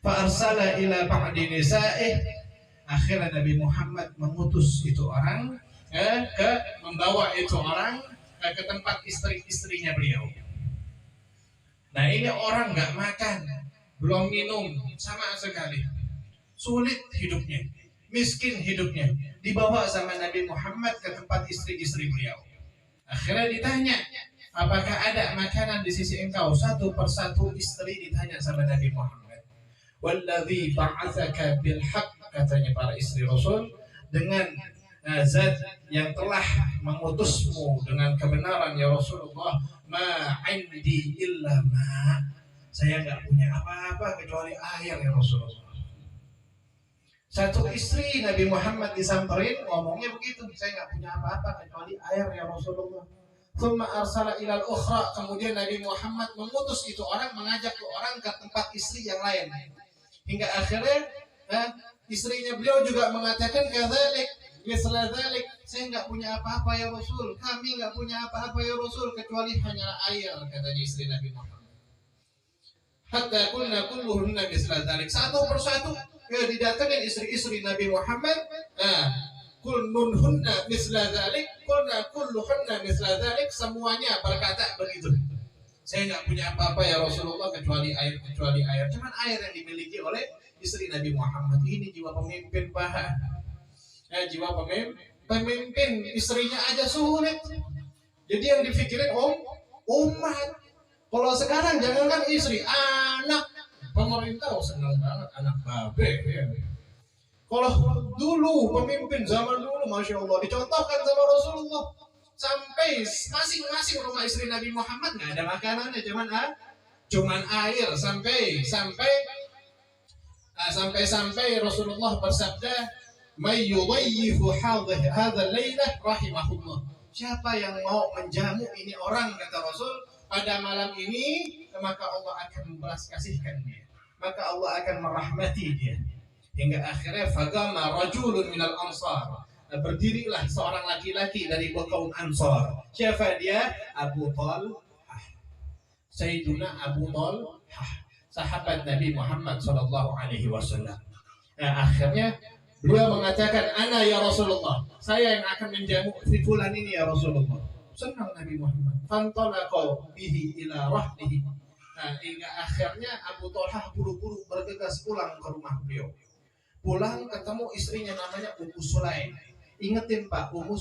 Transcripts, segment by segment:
Fa arsala ila ba'di nisa'ih. Akhirnya Nabi Muhammad mengutus itu orang membawa itu orang ke tempat istri-istrinya beliau. Nah ini orang nggak makan, belum minum sama sekali, sulit hidupnya, miskin hidupnya, dibawa sama Nabi Muhammad ke tempat istri-istri beliau. Akhirnya ditanya, apakah ada makanan di sisi engkau? Satu persatu istri ditanya sama Nabi Muhammad. Walladzi ba'atsaka bil haqq, katanya para istri Rasul, dengan zat yang telah mengutusmu dengan kebenaran ya Rasulullah, ma indi illa ma, saya nggak punya apa-apa kecuali air ya Rasulullah. Satu istri Nabi Muhammad disamperin ngomongnya begitu, saya nggak punya apa-apa kecuali air ya Rasulullah. Thumma arsala ilal ukhra, kemudian Nabi Muhammad mengutus itu orang, mengajak ke orang ke tempat istri yang lain, hingga akhirnya istrinya beliau juga mengatakan kadzalik misla dzalik, saya nggak punya apa-apa ya Rasul, kami nggak punya apa-apa ya Rasul kecuali hanya air, katanya istri Nabi Muhammad. Hatta kunna kulluhunna misla dzalik, satu persatu didatangin istri-istri Nabi Muhammad, kulluhunna misla dzalik, kunna kulluhunna misla dzalik, semuanya berkata begitu. Saya nggak punya apa-apa ya Rasulullah kecuali air, kecuali air. Cuman air yang dimiliki oleh istri Nabi Muhammad. Ini jiwa pemimpin, Pak. Jiwa pemimpin, istrinya aja sulit. Jadi yang dipikirin umat. Kalau sekarang jangankan istri, anak pemerintah senang banget, anak babe. Ya. Kalau dulu pemimpin zaman dulu, masya Allah, dicontohkan sama Rasulullah. Sampai masing-masing rumah istri Nabi Muhammad nggak ada makanannya, cuman air. Sampai Rasulullah bersabda, "May yudayyifu hadzal lailah rahimahullah." Siapa yang mau menjamu ini orang, kata Rasul, pada malam ini, maka Allah akan membalas kasihkan dia, maka Allah akan merahmati dia. Hingga akhirnya fagama rajulun minal ansar, berdirilah seorang laki-laki dari kaum Ansar. Siapa dia? Abu Talhah, Sayyiduna Abu Talhah, sahabat Nabi Muhammad SAW. Nah, akhirnya beliau mengatakan, ana ya Rasulullah, saya yang akan menjamu si fulan ini ya Rasulullah. Senang Nabi Muhammad. Fantalaqa bihi ila rahlihi. Nah, hingga akhirnya Abu Talhah buru-buru bergegas pulang ke rumah beliau. Pulang ketemu istrinya namanya Ummu Sulaim. Ingetin Pak, Ummu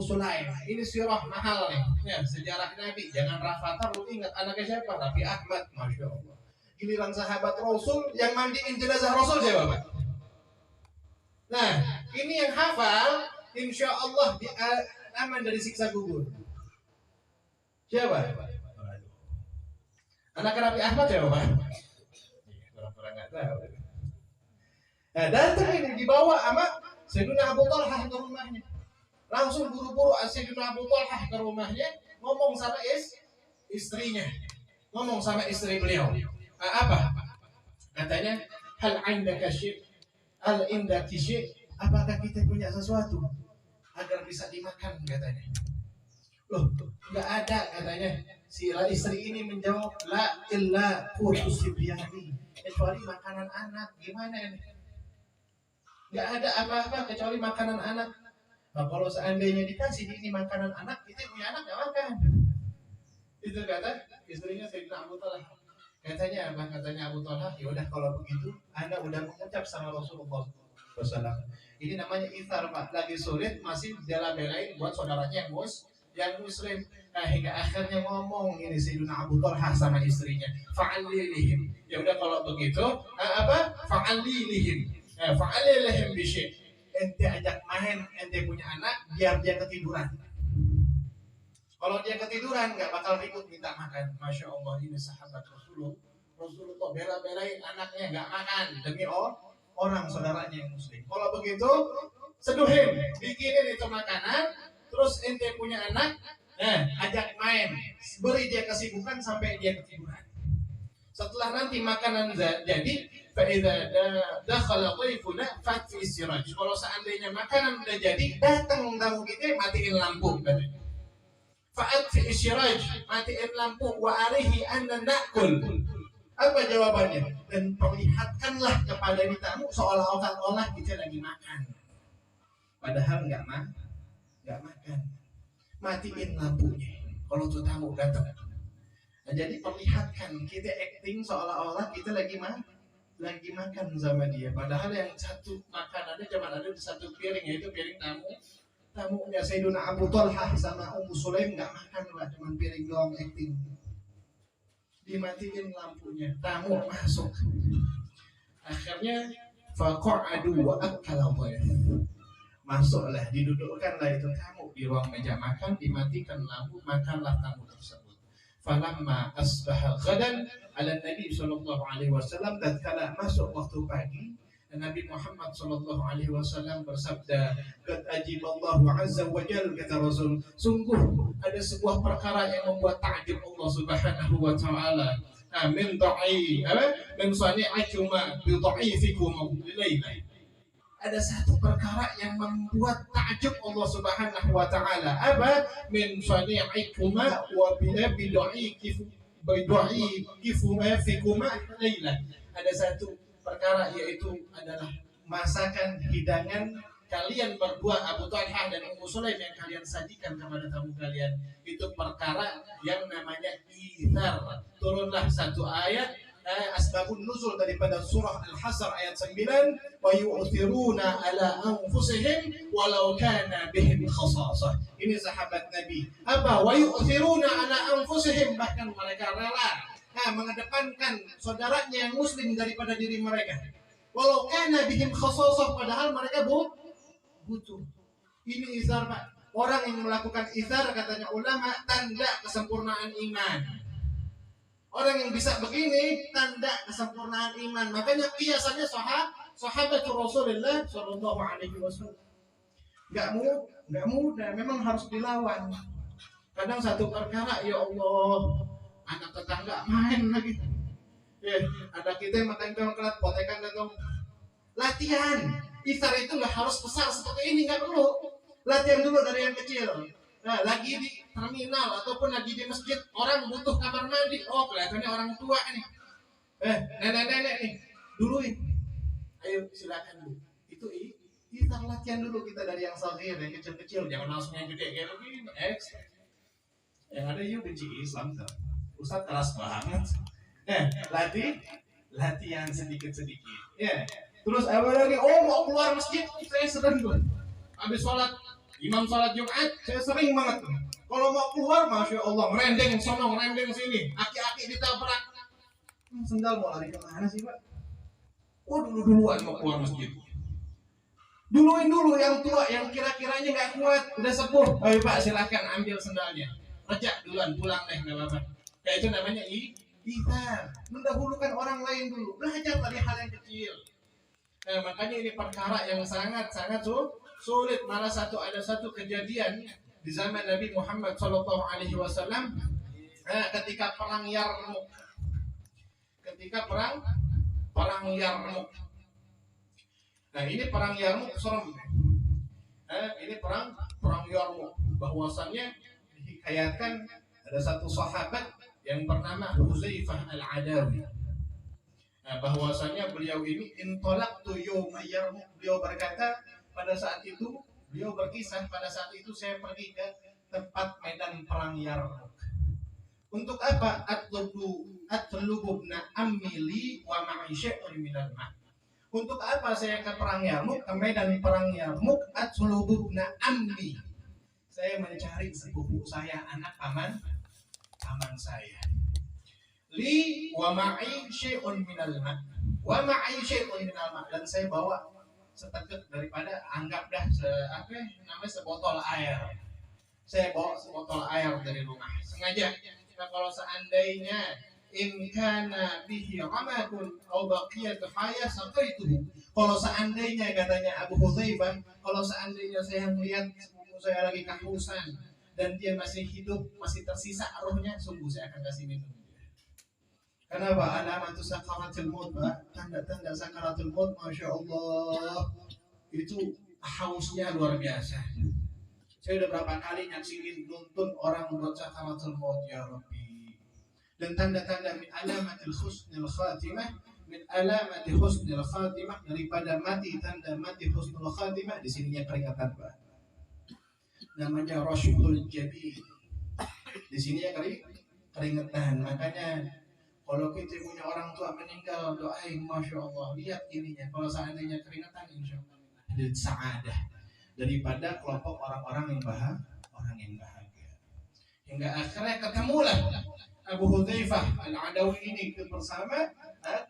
Sulaim. Ini sirah mahal nih, ya, sejarah Nabi. Jangan Rafathar, lu ingat anaknya siapa? Nabi Ahmad, masya Allah. Giliran sahabat Rasul yang mandiin jenazah Rasul siapa Pak? Nah, ini yang hafal, insya Allah aman dari siksa kubur. Siapa? Anak Nabi Ahmad siapa Pak? Orang-orang nggak tahu. Nah, datang ini dibawa sama Sayyidina Abu Talhah ke rumahnya. Langsung buru-buru Sayyidina Abu Talhah ke rumahnya, ngomong sama istrinya. Ngomong sama istri beliau. Apa? Katanya, hal indaka syai'? Hal indaki syai'? Apakah kita punya sesuatu agar bisa dimakan, katanya. Loh, enggak ada, katanya. Si istri ini menjawab, la illa qutus sibyani, kecuali makanan anak. Gimana ini? Nggak ada apa-apa kecuali makanan anak. Nah, kalau seandainya dikasih ini makanan anak, kita punya anak nggak makan. Itu kata istrinya Sayyidina Abu Talhah. Katanya apa? Katanya Abu Talhah, ya udah kalau begitu, Anda udah mengucap sama Rasulullah SAW. Ini namanya ithar Pak. Lagi sulit masih bela-belain buat saudaranya yang muslim. Nah, hingga akhirnya ngomong ini Sayyidina Abu Talhah sama istrinya, fa'alilihim. Ya udah kalau begitu, fa'alilihim. Fa'alilihim bisyai'. Ente ajak main, ente punya anak, biar dia ketiduran. Kalau dia ketiduran, nggak bakal ribut minta makan. Masya Allah, ini sahabat Rasulullah bela-belain anaknya nggak makan demi orang saudaranya yang muslim. Kalau begitu, seduhin, bikinin itu makanan, terus ente punya anak, ajak main, beri dia kesibukan sampai dia ketiduran. Setelah nanti makanan jadi, fa'idza dakhala dhaifuna fatfi siraj. Kalau seandainya makanan udah jadi, datang tamu kita, matiin lampu katanya. Fa'atfi siraj, matiin lampu, wa arihi anna na'kul. Apa jawabannya? Dan perlihatkanlah kepada ini tamu seolah-olah kita lagi makan. Padahal nggak makan. Matiin lampunya kalau tuh tamu datang. Nah, jadi perlihatkan, kita acting seolah-olah kita lagi makan sama dia. Padahal yang satu makanannya cuma ada di satu piring, yaitu piring tamunya Sayyiduna Abu Talhah sama Ummu Sulaim nggak makan lah, cuma piring doang acting. Dimatiin lampunya, tamu masuk. Akhirnya faqa'adu wa akala dhayf. Masuklah, didudukkanlah itu tamu di ruang meja makan, dimatikan lampu, makanlah tamu tersebut. Falamma asbaha ghadan ala Nabi sallallahu alaihi wasallam, tatkala masuk waktu pagi, Nabi Muhammad sallallahu alaihi wasallam bersabda, "Qad ajiballahu azza wa jalla," kata Rasul, sungguh ada sebuah perkara yang membuat takjub Allah Subhanahu wa taala. Min da'i min sani'ikuma bi dha'ifikum laila. Ada satu perkara yang membuat takjub Allah Subhanahu wa taala. Apa? Min sani'ikuma wa bi dha'ifikuma fikuma laila. Ada satu perkara, yaitu adalah masakan hidangan kalian berdua, Abu Talhah dan Ummu Sulaim, yang kalian sajikan kepada tamu kalian. Itu perkara yang namanya ithar. Turunlah satu ayat asbabun nuzul daripada surah Al-Hasr ayat 9, wa yu'thiruna ala anfusihim walau kana bihim khasasah. Ini sahabat Nabi. Apa? Wa yu'thiruna ala anfusihim, bahkan mereka rela mengedepankan saudaranya yang muslim daripada diri mereka. Walau kana bihim khasasah, padahal mereka butuh. Ini izar, Pak. Orang yang melakukan izar, katanya ulama, tanda kesempurnaan iman. Orang yang bisa begini tanda kesempurnaan iman. Makanya biasanya sahabat Rasulullah Shallallahu Alaihi Wasallam nggak mudah, memang harus dilawan. Kadang satu perkara, ya Allah, anak tetangga main lagi. Ada kita yang makan coklat, potekan datang. Latihan. Iftar itu nggak harus besar seperti ini, nggak perlu. Latihan dulu dari yang kecil. Nah, lagi di terminal ataupun lagi di masjid, orang butuh kamar mandi. Oh, kelihatannya orang tua nih. Nenek-nenek nih, duluin. Ayo silakan dulu. Itu kita latihan dulu kita dari yang sagir, yang kecil-kecil, jangan langsung yang gede kayak begini. Yang ada yuk benci Islam tuh. Ustaz keras banget. Latihan sedikit-sedikit. Terus apa lagi? Oh, mau keluar masjid, saya sering tuh. Habis sholat, imam sholat Jumat, saya sering banget tuh. Kalau mau keluar, masya Allah, merendeng sono, merendeng sini, aki-aki ditabrak. Sendal mau lari kemana sih, Pak? Oh, duluan mau keluar masjid. Duluin dulu yang tua, yang kira-kiranya nggak kuat, udah sepuh. Ayo Pak, silakan ambil sendalnya. Rejak duluan, pulang deh, nggak apa-apa. Kayak itu namanya ithar. Mendahulukan orang lain dulu. Belajar dari hal yang kecil. Makanya ini perkara yang sangat-sangat sulit. Malah ada satu kejadian di zaman Nabi Muhammad Shallallahu Alaihi Wasallam ketika perang Yarmuk. Nah, ini perang Yarmuk serem. Ini perang Yarmuk. Bahwasannya dihikayatkan ada satu sahabat yang bernama Huzaifah Al-Adawi. Bahwasanya beliau ini intolaqtu yawma Yarmuk. Beliau berkata, pada saat itu beliau berkisah, pada saat itu saya pergi ke tempat medan perang Yarmuk. Untuk apa? Atlubu ibna amili wa ma'i syai'un minal ma'. Untuk apa saya ke perang Yarmuk, ke medan perang Yarmuk? Atlubu ibna amli. Saya mencari sepupu saya, anak paman saya. Li wa ma'i syai'un minal ma'. Wa ma'i syai'un minal ma'. Dan saya bawa seteguk daripada, anggap dah sebotol air. Saya bawa sebotol air dari rumah. Sengaja. Kalau seandainya in kana bihi amadun aw baqiyatu hayah saqaituhu. Kalau seandainya, katanya Abu Hudzaifah, kalau seandainya saya melihat sepupu saya lagi kehausan dan dia masih hidup, masih tersisa rohnya, sungguh saya akan kasih minum. Kenapa? Alamat sakaratul maut, Pak. Tanda-tanda sakaratul maut, masya Allah, itu hausnya luar biasa. Saya udah berapa kali nyaksiin, nonton orang buat sakaratul maut, ya Rabbi. dan tanda-tanda min alamatil husnil khatimah, min alamati husnil khatimah, daripada mati, tanda mati husnul khatimah. Di sininya peringatan Pak, namanya rasyul jabi. Di sini ya keringetan. Makanya kalau kita punya orang tua meninggal, doain, masya Allah, lihat ininya. Kalau seandainya keringetan, insya Allah ada saadah daripada kelompok orang-orang yang bahagia. Hingga akhirnya ketemulah Abu Hudzaifah Al-Adawi ini bersama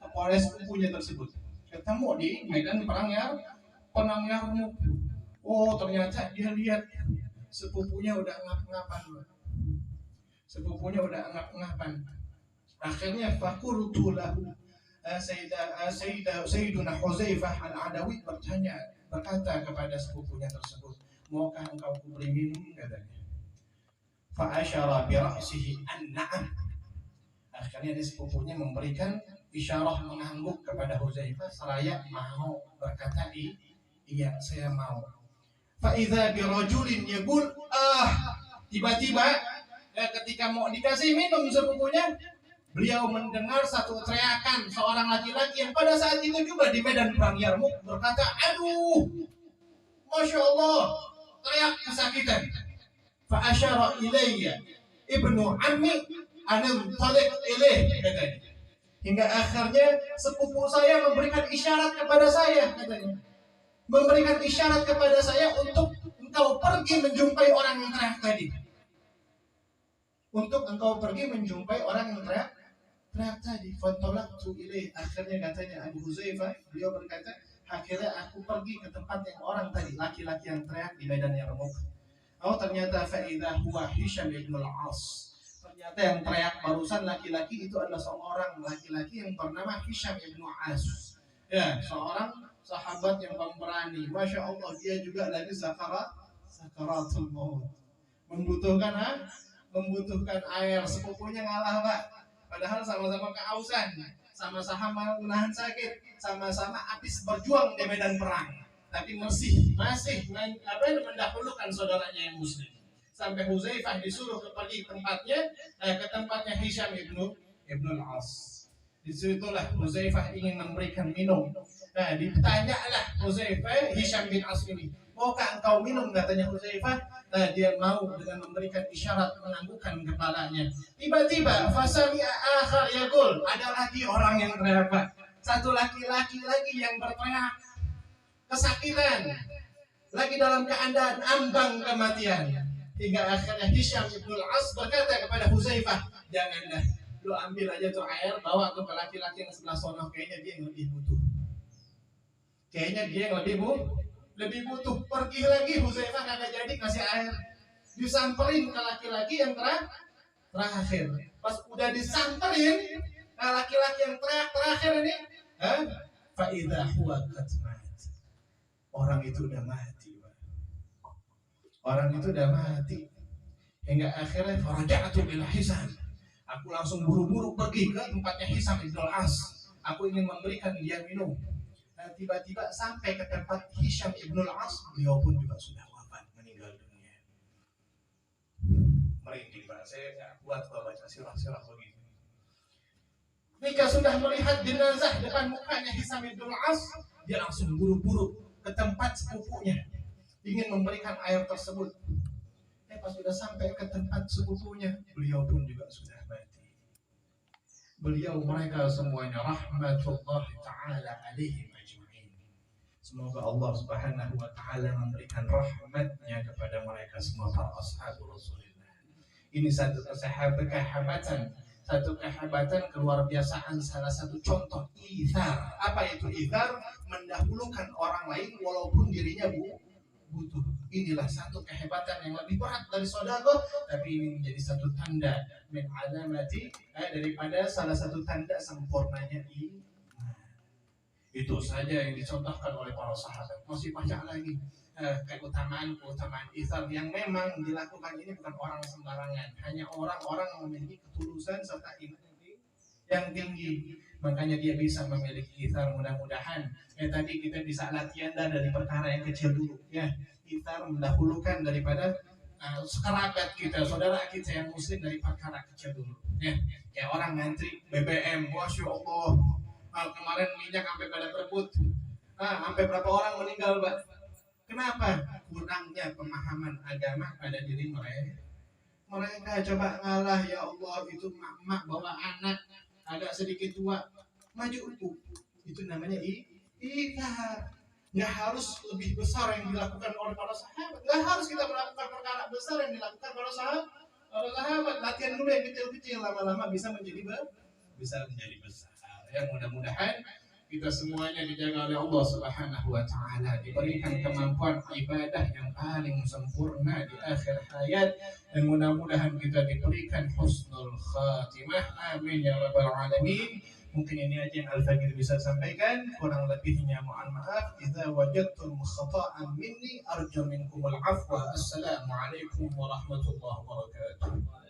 kepala sepupunya tersebut. Ketemu di medan perang Yarmuk. Oh, ternyata dia lihat sepupunya udah ngap-ngapan. Akhirnya fakultu lahu, Sayyiduna Hudzaifah Al-Adawi berkata kepada sepupunya tersebut, maukah engkau kuberi minum, katanya. Fa'asyara bira'sihi an-na'am. Akhirnya sepupunya memberikan isyarah mengangguk kepada Hudzaifah seraya mau, berkata, iya saya mau. Fa'idza birajulin yaqul, tiba-tiba ketika mau dikasih minum sepupunya, beliau mendengar satu teriakan seorang laki-laki yang pada saat itu juga di medan perang Yarmuk, berkata, aduh, masya Allah, teriak kesakitan. Fa'asyara ilayya ibnu ammi anantalik ilaih, katanya. Hingga akhirnya sepupu saya memberikan isyarat kepada saya, katanya. Memberikan isyarat kepada saya untuk engkau pergi menjumpai orang yang teriak tadi. Untuk engkau pergi menjumpai orang yang teriak tadi. Fantolaktu ilaih. Akhirnya katanya Abu Hudzaifah, beliau berkata, akhirnya aku pergi ke tempat yang orang tadi, laki-laki yang teriak di medan Yarmuk. Oh, ternyata fa'idha huwa Hisham ibn al-As. Ternyata yang teriak barusan laki-laki itu adalah seorang laki-laki yang bernama Hisham ibn al-As. Ya, seorang sahabat yang pemberani. Masya Allah, dia juga lagi sakaratul maut. Membutuhkan air. Sepupunya ngalah, Pak. Padahal sama-sama kehausan, sama-sama menahan sakit, sama-sama habis berjuang di medan perang. Tapi masih mendahulukan saudaranya yang muslim. Sampai Hudzaifah disuruh pergi ke tempatnya Hisham ibnu al-As. Disitulah Hudzaifah ingin memberikan minum. Nah, ditanyalah Hudzaifah Hisham bin As ini, maukah engkau minum, katanya Hudzaifah. Nah, dia mau dengan memberikan isyarat menganggukkan kepalanya. Tiba-tiba fasami'a akhar yaqul, ada lagi orang yang teriak. Satu laki-laki lagi yang berteriak kesakitan, lagi dalam keadaan ambang kematian. Hingga akhirnya Hisham ibn al-As berkata kepada Hudzaifah, janganlah, lu ambil aja tuh air, bawa tuh ke laki-laki yang sebelah sono, kayaknya dia yang lebih butuh. Lebih butuh. Pergi lagi Hudzaifah, kagak jadi kasih air. Disamperin ke laki-laki yang terakhir. Pas udah disamperin ke laki-laki yang terakhir ini, fa idza huwa qad mat. Orang itu udah mati, Pak. Hingga akhirnya faraja'tu ila Hisham. Aku langsung buru-buru pergi ke tempatnya Hisham ibn al-As. Aku ingin memberikan dia minum. Dan tiba-tiba sampai ke tempat Hisham ibn al-As, beliau pun juga sudah wafat, meninggal dunia. Merinding, Pak. Saya nggak kuat baca sirah-sirah begitu. Ketika sudah melihat jenazah depan mukanya Hisham ibn al-As, dia langsung buru-buru ke tempat sepupunya, ingin memberikan air tersebut. Pas sudah sampai ke tempat sepupunya, beliau pun juga sudah mati. Mereka semuanya rahmatullahi ta'ala alaihim ajma'in. Semoga Allah subhanahu wa ta'ala memberikan rahmatnya kepada mereka semua, para ashabu Rasulullah. Ini satu kehabatan keluar biasaan, salah satu contoh ithar. Apa itu ithar? Mendahulukan orang lain walaupun dirinya butuh. Inilah satu kehebatan yang lebih berat dari sedekah, tapi ini menjadi satu tanda min alamati, daripada salah satu tanda sempurnanya iman. Itu saja yang dicontohkan oleh para sahabat. Masih banyak lagi keutamaan ithar yang memang dilakukan ini bukan orang sembarangan, hanya orang-orang yang memiliki ketulusan serta iman yang tinggi. Makanya dia bisa memiliki ithar. Mudah-mudahan tadi kita bisa latihan dari perkara yang kecil dulu, ya. Ithar mendahulukan daripada kerabat kita, saudara kita yang muslim dari perkara kecil dulu. Ya, kayak orang ngantri BBM, masya Allah, kemarin minyak sampai pada berebut, sampai berapa orang meninggal, Pak. Kenapa? Kurangnya pemahaman agama pada diri mereka. Mereka coba ngalah, ya Allah, itu mak bawa anak agak sedikit tua, maju itu namanya ikhlas. Nggak harus lebih besar yang dilakukan oleh para sahabat. Nggak harus kita melakukan perkara besar yang dilakukan para sahabat. Latihan dulu yang kecil-kecil, lama-lama bisa menjadi besar. Ya, mudah-mudahan kita semuanya dijaga oleh Allah Subhanahu wa taala, diberikan kemampuan ibadah yang paling sempurna di akhir hayat, dan mudah-mudahan kita diberikan husnul khatimah. Amin ya rabbal alamin. Mungkin ini aja yang Al-Fagir bisa sampaikan, kurang lebihnya mohon maaf. Idza wajadtum khata'an minni arju minkumul afwa. Assalamualaikum warahmatullahi wabarakatuh.